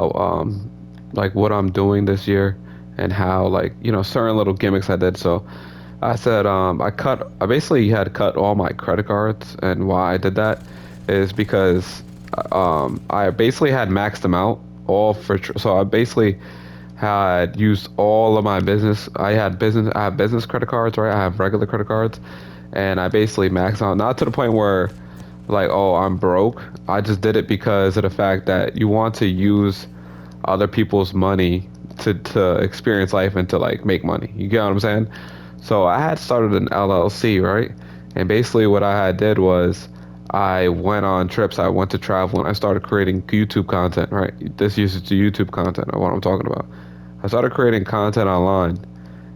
like what I'm doing this year and how like certain little gimmicks I did. So I said I basically had cut all my credit cards, and why I did that is because I basically had maxed them out all so I basically had used all of my business. I have business credit cards, right? I have regular credit cards, and I basically maxed out, not to the point where like, oh, I'm broke. I just did it because of the fact that you want to use other people's money to experience life and to like make money. You get what I'm saying? So I had started an LLC, right? And basically what I had did was I went on trips, I went to travel, and I started creating YouTube content, right? This uses to YouTube content of what I'm talking about. I started creating content online,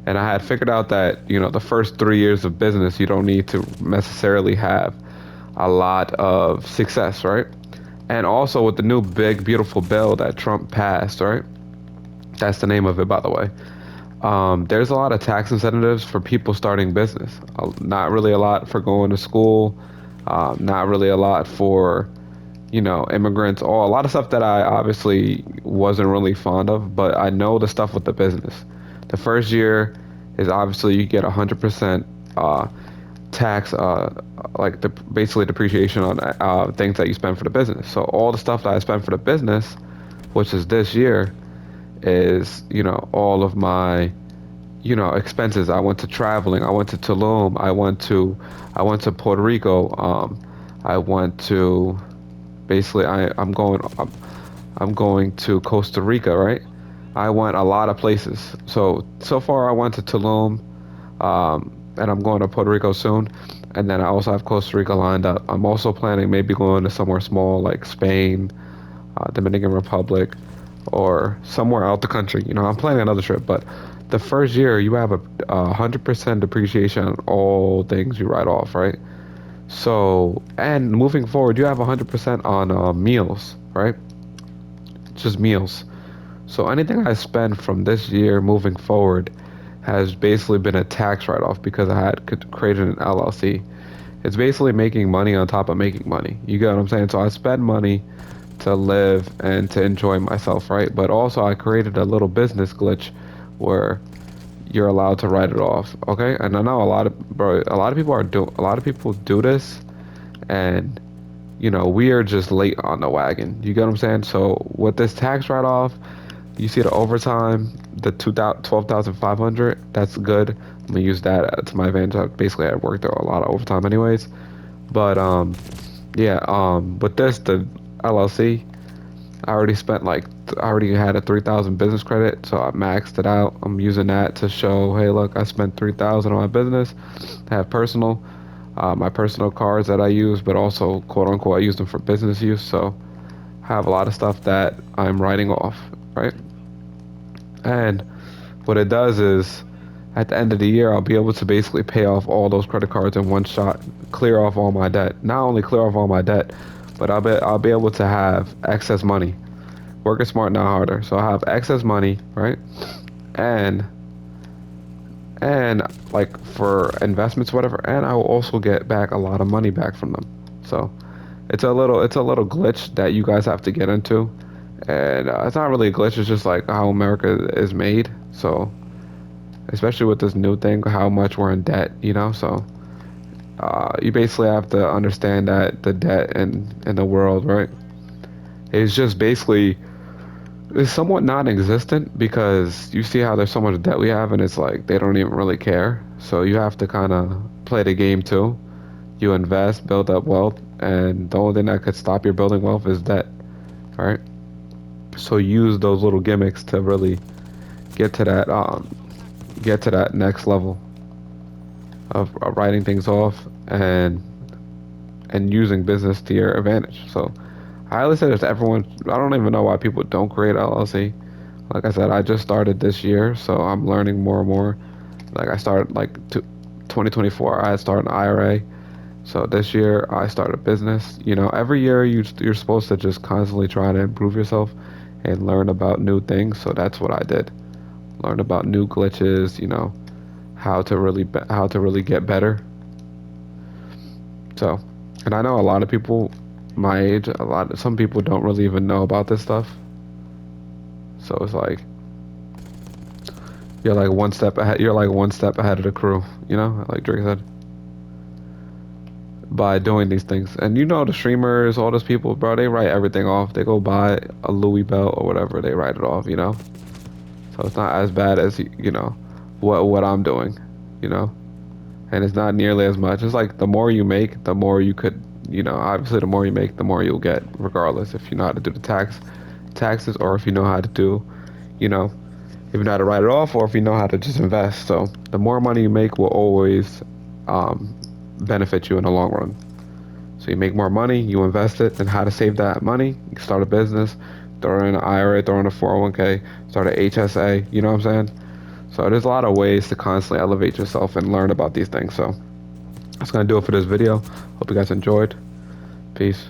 and I had figured out that, the first 3 years of business, you don't need to necessarily have a lot of success, right? And also with the new big beautiful bill that Trump passed, right? That's the name of it, by the way. There's a lot of tax incentives for people starting business. Not really a lot for going to school. Not really a lot for, immigrants. Or a lot of stuff that I obviously wasn't really fond of, but I know the stuff with the business. The first year is obviously you get 100% uh, tax, like basically depreciation on things that you spend for the business. So all the stuff that I spent for the business, which is this year, is all of my expenses. I went to traveling. I went to Tulum. I went to Puerto Rico. I went to basically I'm going to Costa Rica, right? I went a lot of places. So far I went to Tulum, and I'm going to Puerto Rico soon. And then I also have Costa Rica lined up. I'm also planning maybe going to somewhere small like Spain, Dominican Republic, or somewhere out the country. I'm planning another trip, but the first year you have a 100% depreciation on all things you write off, right? So, and moving forward, you have 100% on meals, right? Just meals. So anything I spend from this year moving forward has basically been a tax write-off because I had created an LLC. It's basically making money on top of making money. You get what I'm saying? So I spend money to live and to enjoy myself, right? But also I created a little business glitch where you're allowed to write it off, okay? And I know a lot of people do this, and we are just late on the wagon. You get what I'm saying? So with this tax write-off, you see the overtime, the 12,500, that's good. I'm gonna use that to my advantage. Basically, I worked there a lot of overtime anyways. But yeah, with this, the LLC, I already had a 3,000 business credit, so I maxed it out. I'm using that to show, hey, look, I spent 3,000 on my business. I have my personal cards that I use, but also quote unquote, I use them for business use. So I have a lot of stuff that I'm writing off, right? And what it does is at the end of the year, I'll be able to basically pay off all those credit cards in one shot, clear off all my debt. Not only clear off all my debt, but I'll be able to have excess money. Working smart, not harder. So I have excess money, right? And and like for investments, whatever. And I will also get back a lot of money back from them. So it's a little glitch that you guys have to get into. And it's not really a glitch. It's just like how America is made. So especially with this new thing, how much we're in debt, So you basically have to understand that the debt in the world, right, is just basically is somewhat non-existent because you see how there's so much debt we have, and it's like they don't even really care. So you have to kind of play the game too. You invest, build up wealth, and the only thing that could stop your building wealth is debt, right? So use those little gimmicks to really get to that get to that next level of writing things off and using business to your advantage. So I highly say this to everyone. I don't even know why people don't create LLC. Like I said, I just started this year, so I'm learning more and more. Like I started 2024, I started an IRA. So this year I started a business. Every year you're supposed to just constantly try to improve yourself and learn about new things. So that's what I did. Learn about new glitches, how to really get better. So, and I know a lot of people my age, some people don't really even know about this stuff. So it's like you're like one step ahead. You're like one step ahead of the crew. You know, like Drake said, by doing these things. And you know, the streamers, all those people, bro, they write everything off. They go buy a Louis belt or whatever, they write it off. You know, so it's not as bad as you know what I'm doing. You know, and it's not nearly as much. It's like the more you make, the more you could. You know, obviously, the more you make, the more you'll get, regardless if you know how to do the taxes, or if you know how to do, you know, if you know how to write it off, or if you know how to just invest. So the more money you make will always um, benefit you in the long run. So you make more money, you invest it, and how to save that money, you start a business, throw in an IRA, throw in a 401k, start an HSA, you know what I'm saying? So there's a lot of ways to constantly elevate yourself and learn about these things. So that's going to do it for this video. Hope you guys enjoyed. Peace.